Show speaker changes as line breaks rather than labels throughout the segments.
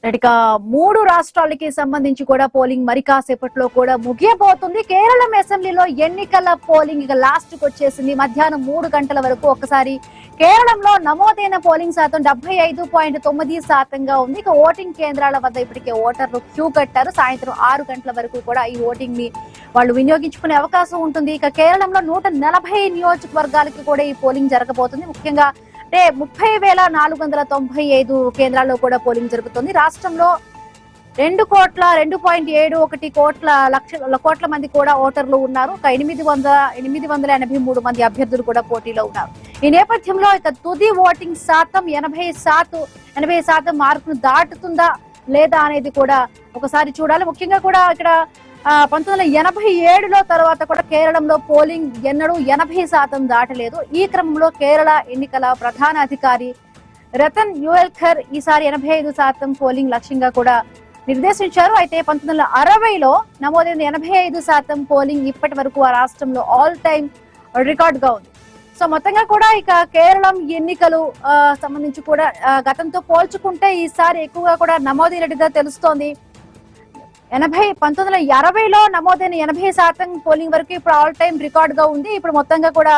ఇక 3 రాష్ట్రాలకి సంబంధించి కూడా పోలింగ్ మరి కాసేపట్లో కూడా ముగియబోతుంది. కేరళం అసెంబ్లీలో ఎన్నికల పోలింగ్ ఇక లాస్ట్ కు వచ్చేసింది. మధ్యాహ్నం 3 గంటల వరకు ఒకసారి కేరళంలో నమోదైన పోలింగ్ శాతం 75.9% ఉంది. ఇక ఓటింగ్ కేంద్రాల వద్ద ఇప్పటికే ఓటర్లు క్యూ కట్టారు. సాయంత్రం 6 గంటల వరకు కూడా ఈ ఓటింగ్ ని వాళ్ళు వినియోగించుకునే అవకాశం ఉంటుంది. ఇక కేరళంలో 140 నియోజకవర్గాలకి కూడా ఈ పోలింగ్ జరగబోతుంది. ముఖ్యంగా 30,495 కేంద్రాల్లో కూడా పోలింగ్ జరుగుతుంది. రాష్ట్రంలో 2.71 కోట్ల మంది కూడా ఓటర్లు ఉన్నారు. 883 మంది అభ్యర్థులు కూడా పోటీలో ఉన్నారు. ఈ నేపథ్యంలో ఇక తుది ఓటింగ్ శాతం 80% మార్కును దాటుతుందా లేదా అనేది కూడా ఒకసారి చూడాలి. ముఖ్యంగా కూడా ఇక్కడ 1987లో తర్వాత కూడా కేరళంలో పోలింగ్ ఎన్నడూ 80% దాటలేదు. ఈ క్రమంలో కేరళ ఎన్నికల ప్రధాన అధికారి రతన్ యువల్కర్ ఈసారి 85% పోలింగ్ లక్ష్యంగా కూడా నిర్దేశించారు. అయితే 1960లో నమోదైన 85% పోలింగ్ ఇప్పటి వరకు ఆ రాష్ట్రంలో ఆల్ టైమ్ రికార్డ్ గా ఉంది. సో మొత్తంగా కూడా ఇక కేరళం ఎన్నికలు సంబంధించి కూడా గతంతో పోల్చుకుంటే ఈసారి ఎక్కువగా కూడా నమోదైనట్టుగా తెలుస్తోంది. 1960లో నమోదైన 80% పోలింగ్ వరకు ఇప్పుడు ఆల్ టైమ్ రికార్డ్ గా ఉంది. ఇప్పుడు మొత్తంగా కూడా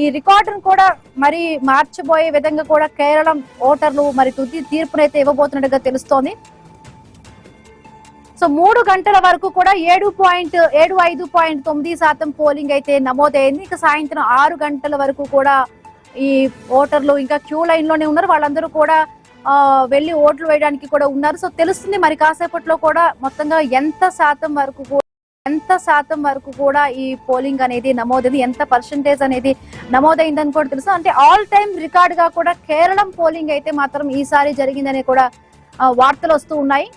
ఈ రికార్డును కూడా మరి మార్చబోయే విధంగా కూడా కేరళం ఓటర్లు మరి తుది తీర్పునైతే ఇవ్వబోతున్నట్టుగా తెలుస్తోంది. సో 3 గంటల వరకు కూడా 75.9% పోలింగ్ అయితే నమోదైంది. ఇక సాయంత్రం 6 గంటల వరకు కూడా ఈ ఓటర్లు ఇంకా క్యూ లైన్ లోనే ఉన్నారు. వాళ్ళందరూ కూడా వెళ్లి ఓట్లు వేయడానికి కూడా ఉన్నారు. సో తెలుస్తుంది మరి కాసేపట్లో కూడా మొత్తంగా ఎంత శాతం వరకు కూడా ఈ పోలింగ్ అనేది నమోదైంది, ఎంత పర్సెంటేజ్ అనేది నమోదైందని కూడా తెలుసు. అంటే ఆల్ టైమ్ రికార్డ్ గా కూడా కేరళం పోలింగ్ అయితే మాత్రం ఈసారి జరిగిందని కూడా వార్తలు వస్తూ ఉన్నాయి.